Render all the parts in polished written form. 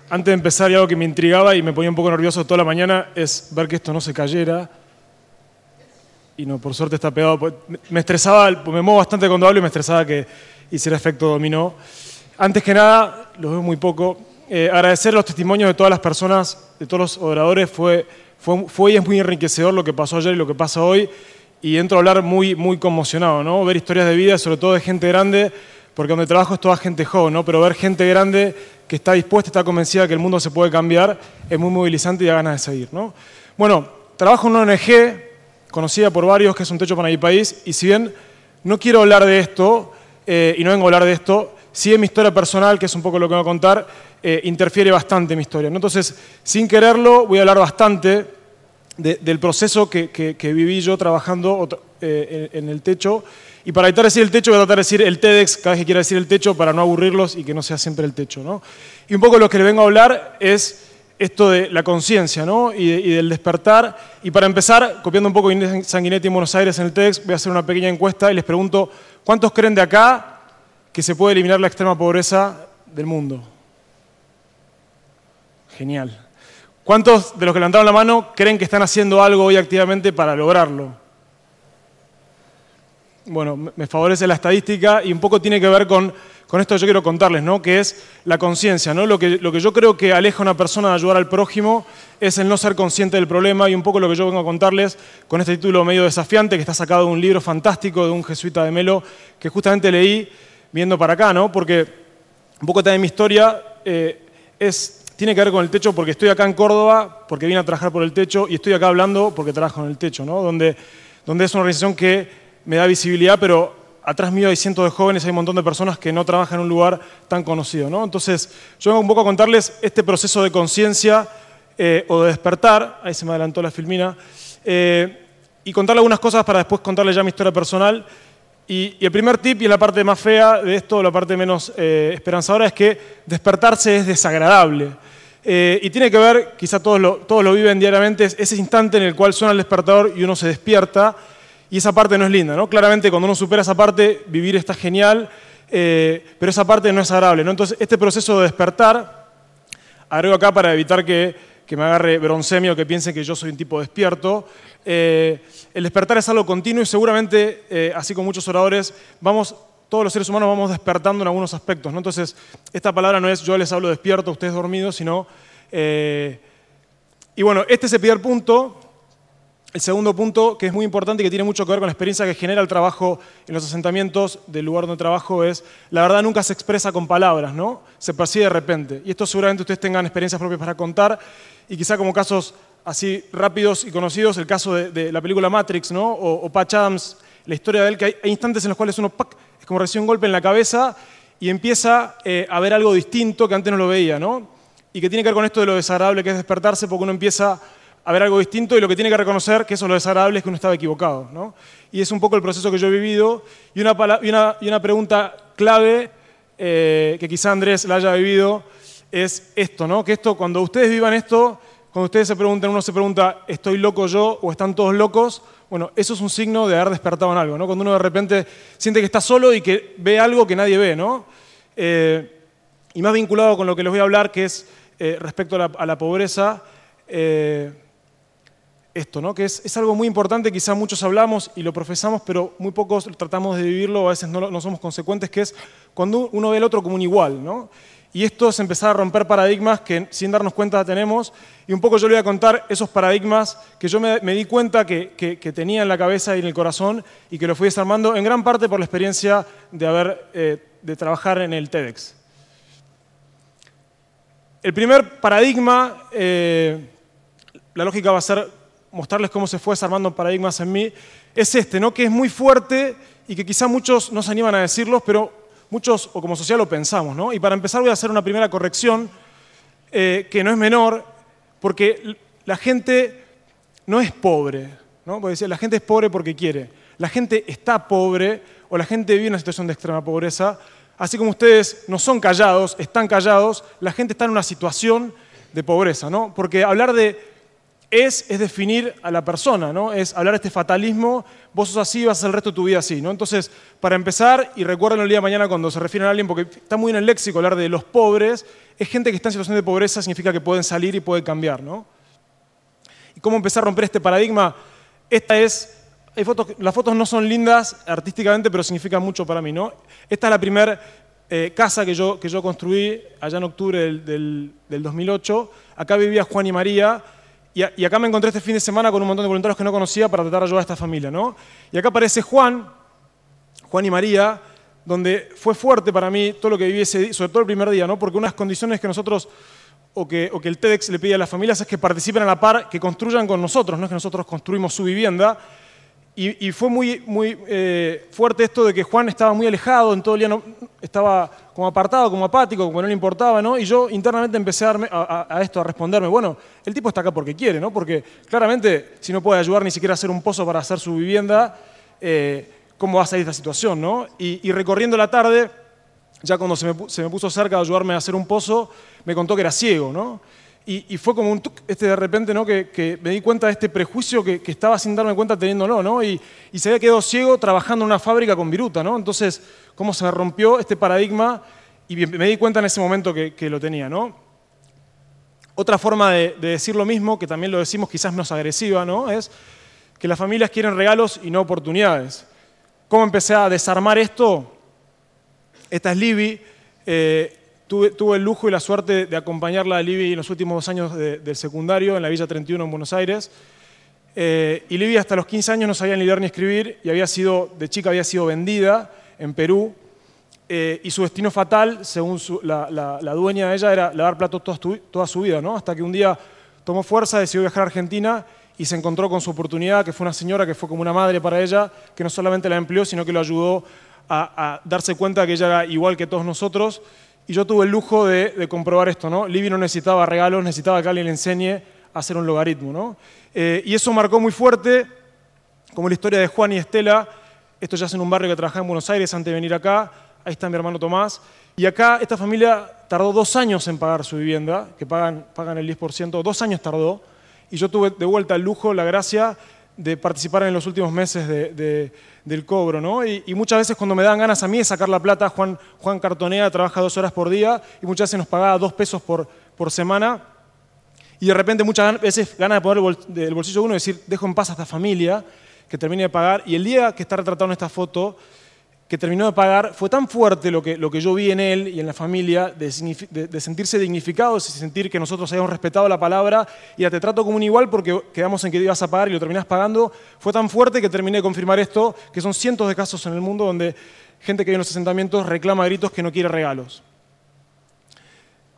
antes de empezar, y algo que me intrigaba y me ponía un poco nervioso toda la mañana es ver que esto no se cayera. Y no, por suerte está pegado. Me estresaba, me muevo bastante cuando hablo y me estresaba que hiciera efecto dominó. Antes que nada, los veo muy poco, agradecer los testimonios de todas las personas, de todos los oradores. Fue y es muy enriquecedor lo que pasó ayer y lo que pasa hoy. Y entro a hablar muy conmocionado, ¿no? Ver historias de vida, sobre todo de gente grande, porque donde trabajo es toda gente joven, ¿no? Pero ver gente grande que está dispuesta, está convencida de que el mundo se puede cambiar, es muy movilizante y da ganas de seguir, ¿no? Bueno, trabajo en una ONG conocida por varios, que es Un Techo para mi país, y si bien no quiero hablar de esto, y no vengo a hablar de esto, sí en mi historia personal, que es un poco lo que voy a contar, interfiere bastante en mi historia, ¿no? Entonces, sin quererlo, voy a hablar bastante del proceso que viví yo trabajando en el techo. Y para evitar decir el techo, voy a tratar de decir el TEDx cada vez que quiera decir el techo para no aburrirlos y que no sea siempre el techo, ¿no? Y un poco lo que les vengo a hablar es esto de la conciencia, ¿no? y del despertar. Y para empezar, copiando un poco de Inés Sanguinetti en Buenos Aires en el TEDx, voy a hacer una pequeña encuesta y les pregunto, ¿cuántos creen de acá que se puede eliminar la extrema pobreza del mundo? Genial. ¿Cuántos de los que levantaron la mano creen que están haciendo algo hoy activamente para lograrlo? Bueno, me favorece la estadística y un poco tiene que ver con esto que yo quiero contarles, ¿no? Que es la conciencia, ¿no? Lo que yo creo que aleja a una persona de ayudar al prójimo es el no ser consciente del problema, y un poco lo que yo vengo a contarles con este título medio desafiante que está sacado de un libro fantástico de un jesuita de Melo que justamente leí viendo para acá, ¿no? Porque un poco también mi historia tiene que ver con el techo, porque estoy acá en Córdoba, porque vine a trabajar por el techo, y estoy acá hablando porque trabajo en el techo, ¿no? Donde es una organización que me da visibilidad, pero atrás mío hay cientos de jóvenes, hay un montón de personas que no trabajan en un lugar tan conocido, ¿no? Entonces, yo vengo un poco a contarles este proceso de conciencia o de despertar, ahí se me adelantó la filmina, y contarle algunas cosas para después contarles ya mi historia personal. Y el primer tip, y es la parte más fea de esto, la parte menos esperanzadora, es que despertarse es desagradable. Y tiene que ver, quizá todos lo viven diariamente, es ese instante en el cual suena el despertador y uno se despierta, y esa parte no es linda, ¿no? Claramente cuando uno supera esa parte, vivir está genial, pero esa parte no es agradable, ¿no? Entonces, este proceso de despertar, agrego acá para evitar que me agarre broncemia o que piense que yo soy un tipo despierto. El despertar es algo continuo y seguramente, así como muchos oradores, todos los seres humanos vamos despertando en algunos aspectos, ¿no? Entonces, esta palabra no es yo les hablo despierto, ustedes dormidos, sino... y bueno, este es el primer punto. El segundo punto, que es muy importante y que tiene mucho que ver con la experiencia que genera el trabajo en los asentamientos del lugar donde trabajo, es la verdad nunca se expresa con palabras, ¿no? Se percibe de repente. Y esto seguramente ustedes tengan experiencias propias para contar, y quizá como casos así rápidos y conocidos, el caso de la película Matrix, ¿no? O Patch Adams, la historia de él, que hay instantes en los cuales uno es como recibe un golpe en la cabeza y empieza a ver algo distinto que antes no lo veía, ¿no? Y que tiene que ver con esto de lo desagradable que es despertarse, porque uno empieza a ver algo distinto y lo que tiene que reconocer que eso es lo desagradable es que uno estaba equivocado, ¿no? Y es un poco el proceso que yo he vivido. Y una pregunta clave que quizá Andrés la haya vivido es esto, ¿no? Que esto, cuando ustedes vivan esto, cuando ustedes se preguntan, uno se pregunta, ¿estoy loco yo o están todos locos? Bueno, eso es un signo de haber despertado en algo, ¿no? Cuando uno de repente siente que está solo y que ve algo que nadie ve, ¿no? Y más vinculado con lo que les voy a hablar, que es respecto a la pobreza, esto, ¿no? Que es algo muy importante, quizá muchos hablamos y lo profesamos, pero muy pocos tratamos de vivirlo, a veces no somos consecuentes, que es cuando uno ve al otro como un igual, ¿no? Y esto es empezar a romper paradigmas que sin darnos cuenta tenemos, y un poco yo le voy a contar esos paradigmas que yo me di cuenta que tenía en la cabeza y en el corazón, y que lo fui desarmando en gran parte por la experiencia de trabajar en el TEDx. El primer paradigma, la lógica va a ser mostrarles cómo se fue desarmando paradigmas en mí, es este, ¿no? Que es muy fuerte y que quizá muchos no se animan a decirlos, pero muchos, o como sociedad, lo pensamos, ¿no? Y para empezar voy a hacer una primera corrección, que no es menor, porque la gente no es pobre, ¿no? Porque decía, la gente es pobre porque quiere. La gente está pobre, o la gente vive en una situación de extrema pobreza. Así como ustedes no son callados, están callados, la gente está en una situación de pobreza, ¿no? Porque hablar de es definir a la persona, ¿no? Es hablar de este fatalismo, vos sos así, vas a hacer el resto de tu vida así, ¿no? Entonces, para empezar, y recuerden el día de mañana cuando se refieren a alguien, porque está muy en el léxico hablar de los pobres, es gente que está en situación de pobreza, significa que pueden salir y pueden cambiar, ¿no? ¿Y cómo empezar a romper este paradigma? Las fotos no son lindas artísticamente, pero significan mucho para mí, ¿no? Esta es la primera casa que yo construí allá en octubre del 2008. Acá vivía Juan y María. Y acá me encontré este fin de semana con un montón de voluntarios que no conocía para tratar de ayudar a esta familia, ¿no? Y acá aparece Juan y María, donde fue fuerte para mí todo lo que viví ese día, sobre todo el primer día, ¿no? Porque una de las condiciones que nosotros, o que el TEDx le pide a las familias es que participen a la par, que construyan con nosotros, no es que nosotros construimos su vivienda. Y fue muy fuerte esto de que Juan estaba muy alejado, en todo el día estaba como apartado, como apático, como no le importaba, ¿no? Y yo internamente empecé a responderme, bueno, el tipo está acá porque quiere, ¿no? Porque claramente si no puede ayudar ni siquiera a hacer un pozo para hacer su vivienda, ¿cómo va a salir esta situación, no? Y recorriendo la tarde, ya cuando se me puso cerca de ayudarme a hacer un pozo, me contó que era ciego, ¿no? Y fue como un de repente, ¿no? que me di cuenta de este prejuicio que estaba sin darme cuenta teniéndolo, ¿no? Y se había quedado ciego trabajando en una fábrica con viruta, ¿no? Entonces, cómo se me rompió este paradigma y me di cuenta en ese momento que lo tenía, ¿no? Otra forma de decir lo mismo, que también lo decimos quizás menos agresiva, ¿no? Es que las familias quieren regalos y no oportunidades. ¿Cómo empecé a desarmar esto? Esta es Libby. Tuve el lujo y la suerte de acompañarla a Libby en los últimos 2 años del secundario en la Villa 31 en Buenos Aires. Y Libby hasta los 15 años no sabía ni leer ni escribir y de chica había sido vendida en Perú. Y su destino fatal, según la dueña de ella, era lavar platos toda su vida, ¿no? Hasta que un día tomó fuerza, decidió viajar a Argentina y se encontró con su oportunidad, que fue una señora que fue como una madre para ella, que no solamente la empleó, sino que lo ayudó a darse cuenta que ella era igual que todos nosotros. Y yo tuve el lujo de comprobar esto, ¿no? Libby no necesitaba regalos, necesitaba que alguien le enseñe a hacer un logaritmo, ¿no? Y eso marcó muy fuerte, como la historia de Juan y Estela. Esto ya es en un barrio que trabajaba en Buenos Aires antes de venir acá. Ahí está mi hermano Tomás. Y acá esta familia tardó 2 años en pagar su vivienda, que pagan el 10%. 2 años tardó. Y yo tuve de vuelta el lujo, la gracia de participar en los últimos meses del cobro, ¿no? Y muchas veces cuando me dan ganas a mí de sacar la plata, Juan cartonea, trabaja 2 horas por día y muchas veces nos pagaba 2 pesos por semana. Y de repente muchas veces ganas de poner del bolsillo uno y decir, dejo en paz a esta familia que termine de pagar. Y el día que está retratado en esta foto, que terminó de pagar, fue tan fuerte lo que yo vi en él y en la familia, de sentirse dignificados y sentir que nosotros habíamos respetado la palabra y te trato como un igual porque quedamos en que ibas a pagar y lo terminás pagando. Fue tan fuerte que terminé de confirmar esto, que son cientos de casos en el mundo donde gente que vive en los asentamientos reclama a gritos que no quiere regalos.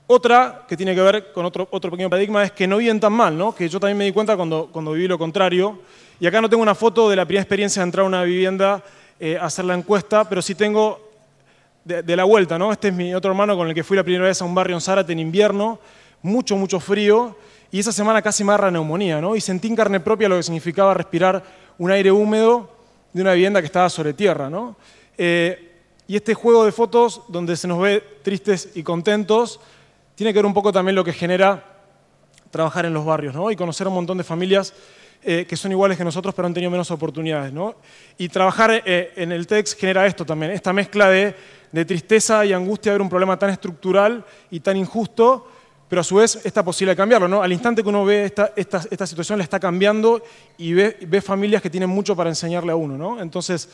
Otra que tiene que ver con otro pequeño paradigma es que no viven tan mal, ¿no? Que yo también me di cuenta cuando viví lo contrario. Y acá no tengo una foto de la primera experiencia de entrar a una vivienda, hacer la encuesta, pero sí tengo de la vuelta, ¿no? Este es mi otro hermano con el que fui la primera vez a un barrio en Zárate en invierno, mucho frío, y esa semana casi me agarra neumonía, ¿no? Y sentí en carne propia lo que significaba respirar un aire húmedo de una vivienda que estaba sobre tierra, ¿no? Y este juego de fotos donde se nos ve tristes y contentos tiene que ver un poco también lo que genera trabajar en los barrios, ¿no? Y conocer a un montón de familias que son iguales que nosotros, pero han tenido menos oportunidades, ¿no? Y trabajar en el TEDx genera esto también, esta mezcla de tristeza y angustia de ver un problema tan estructural y tan injusto, pero a su vez esta posibilidad de cambiarlo, ¿no? Al instante que uno ve esta situación, la está cambiando y ve familias que tienen mucho para enseñarle a uno, ¿no? Entonces,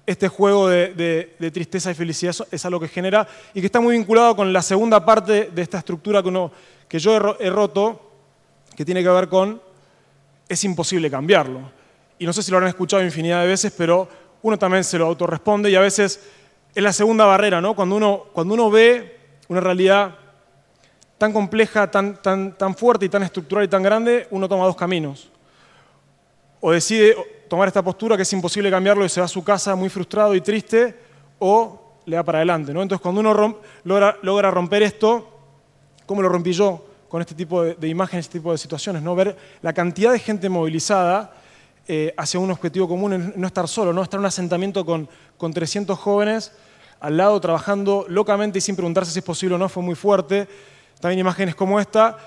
este juego de tristeza y felicidad es algo que genera y que está muy vinculado con la segunda parte de esta estructura que yo he roto, que tiene que ver con es imposible cambiarlo. Y no sé si lo habrán escuchado infinidad de veces, pero uno también se lo autorresponde y a veces es la segunda barrera, ¿no? Cuando uno ve una realidad tan compleja, tan fuerte y tan estructural y tan grande, uno toma 2 caminos. O decide tomar esta postura que es imposible cambiarlo y se va a su casa muy frustrado y triste, o le da para adelante, ¿no? Entonces cuando uno logra romper esto, ¿cómo lo rompí yo? Con este tipo de imágenes, este tipo de situaciones, ¿no? Ver la cantidad de gente movilizada hacia un objetivo común, no estar solo, ¿no? Estar en un asentamiento con 300 jóvenes al lado trabajando locamente y sin preguntarse si es posible o no, fue muy fuerte. También imágenes como esta.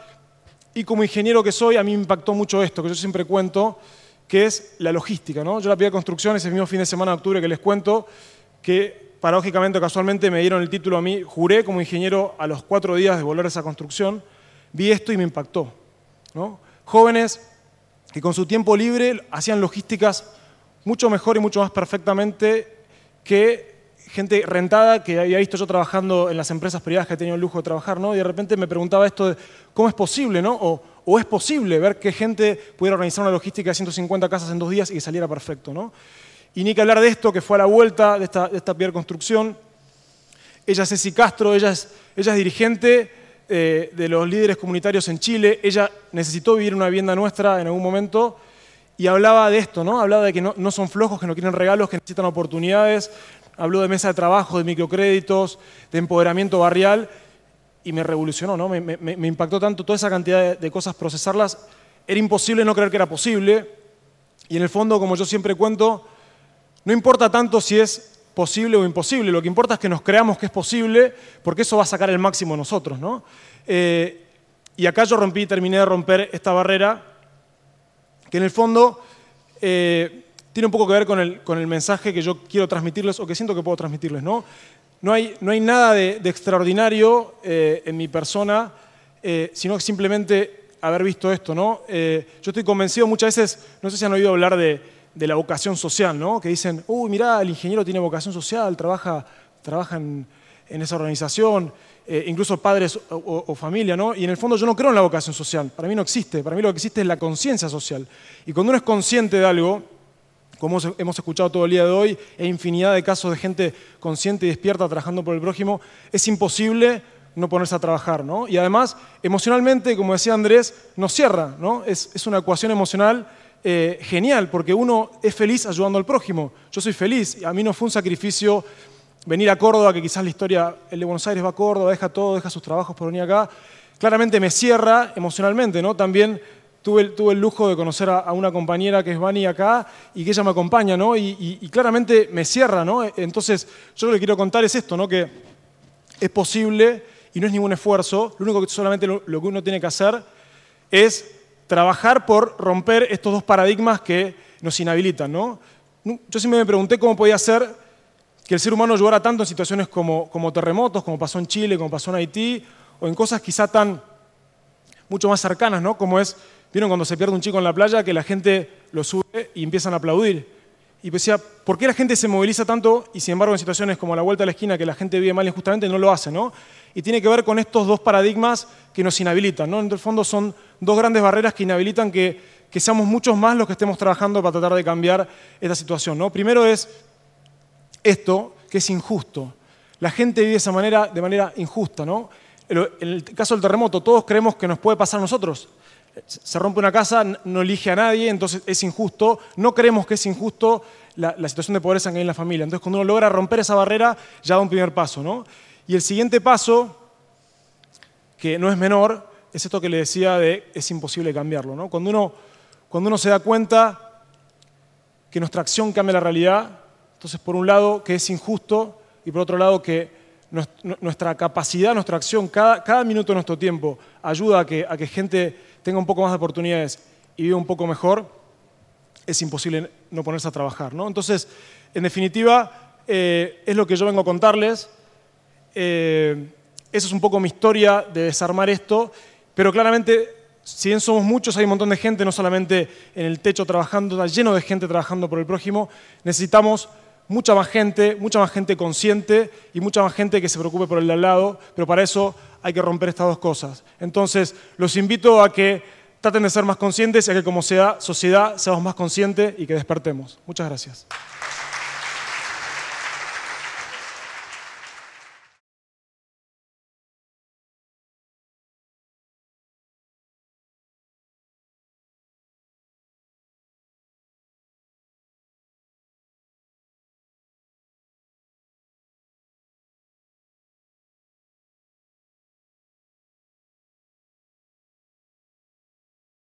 Y como ingeniero que soy, a mí me impactó mucho esto, que yo siempre cuento, que es la logística, ¿no? Yo la pedí a construcción ese mismo fin de semana de octubre que les cuento, que paradójicamente, casualmente, me dieron el título a mí, juré como ingeniero a los 4 días de volver a esa construcción, vi esto y me impactó, ¿no? Jóvenes que con su tiempo libre hacían logísticas mucho mejor y mucho más perfectamente que gente rentada que había visto yo trabajando en las empresas privadas que he tenido el lujo de trabajar, ¿no? Y de repente me preguntaba esto de cómo es posible, ¿no? O es posible ver que gente pudiera organizar una logística de 150 casas en 2 días y que saliera perfecto, ¿no? Y ni que hablar de esto, que fue a la vuelta de esta primer construcción. Ella es Ceci Castro, ella es dirigente de los líderes comunitarios en Chile. Ella necesitó vivir en una vivienda nuestra en algún momento y hablaba de esto, ¿no? Hablaba de que no son flojos, que no quieren regalos, que necesitan oportunidades. Habló de mesa de trabajo, de microcréditos, de empoderamiento barrial y me revolucionó, ¿no? Me impactó tanto toda esa cantidad de cosas, procesarlas. Era imposible no creer que era posible y en el fondo, como yo siempre cuento, no importa tanto si es posible o imposible, lo que importa es que nos creamos que es posible porque eso va a sacar el máximo de nosotros, ¿no? Y acá yo terminé de romper esta barrera que en el fondo tiene un poco que ver con el mensaje que yo quiero transmitirles o que siento que puedo transmitirles, ¿no? No hay nada de extraordinario en mi persona, sino que simplemente haber visto esto, ¿no? Yo estoy convencido muchas veces, no sé si han oído hablar de la vocación social, ¿no? Que dicen, uy, mirá, el ingeniero tiene vocación social, trabaja en esa organización, incluso padres o familia, ¿no? Y en el fondo yo no creo en la vocación social, para mí no existe, para mí lo que existe es la conciencia social. Y cuando uno es consciente de algo, como hemos escuchado todo el día de hoy, hay infinidad de casos de gente consciente y despierta trabajando por el prójimo, es imposible no ponerse a trabajar, ¿no? Y además, emocionalmente, como decía Andrés, nos cierra, ¿no? Es una ecuación emocional genial, porque uno es feliz ayudando al prójimo. Yo soy feliz, a mí no fue un sacrificio venir a Córdoba, que quizás la historia, el de Buenos Aires va a Córdoba, deja todo, deja sus trabajos por venir acá. Claramente me cierra emocionalmente, ¿no? También tuve el lujo de conocer a una compañera que es Vani acá y que ella me acompaña, ¿no? Y claramente me cierra, ¿no? Entonces, yo lo que quiero contar es esto, ¿no? Que es posible y no es ningún esfuerzo. Lo único que solamente lo que uno tiene que hacer es trabajar por romper estos dos paradigmas que nos inhabilitan, ¿no? Yo siempre me pregunté cómo podía ser que el ser humano ayudara tanto en situaciones como terremotos, como pasó en Chile, como pasó en Haití, o en cosas quizá mucho más cercanas, ¿no? Como ¿vieron cuando se pierde un chico en la playa que la gente lo sube y empiezan a aplaudir? Y decía, ¿por qué la gente se moviliza tanto y sin embargo en situaciones como la vuelta a la esquina que la gente vive mal injustamente no lo hace, ¿no? Y tiene que ver con estos dos paradigmas que nos inhabilitan, ¿no? En el fondo son dos grandes barreras que inhabilitan que seamos muchos más los que estemos trabajando para tratar de cambiar esta situación, ¿no? Primero es esto, que es injusto. La gente vive de manera injusta, ¿no? En el caso del terremoto, todos creemos que nos puede pasar a nosotros. Se rompe una casa, no elige a nadie, entonces es injusto. No creemos que es injusto la situación de pobreza que hay en la familia. Entonces, cuando uno logra romper esa barrera, ya da un primer paso, ¿no? Y el siguiente paso, que no es menor, es esto que le decía de es imposible cambiarlo, ¿no? Cuando uno se da cuenta que nuestra acción cambia la realidad, entonces, por un lado, que es injusto, y por otro lado, que nuestra capacidad, nuestra acción, cada minuto de nuestro tiempo ayuda a que gente tenga un poco más de oportunidades y viva un poco mejor, es imposible no ponerse a trabajar, ¿no? Entonces, en definitiva, es lo que yo vengo a contarles. Esa es un poco mi historia de desarmar esto, pero claramente, si bien somos muchos, hay un montón de gente, no solamente en el techo trabajando, está lleno de gente trabajando por el prójimo, necesitamos mucha más gente consciente y mucha más gente que se preocupe por el de al lado, pero para eso hay que romper estas dos cosas. Entonces, los invito a que traten de ser más conscientes y a que como sociedad seamos más conscientes y que despertemos. Muchas gracias.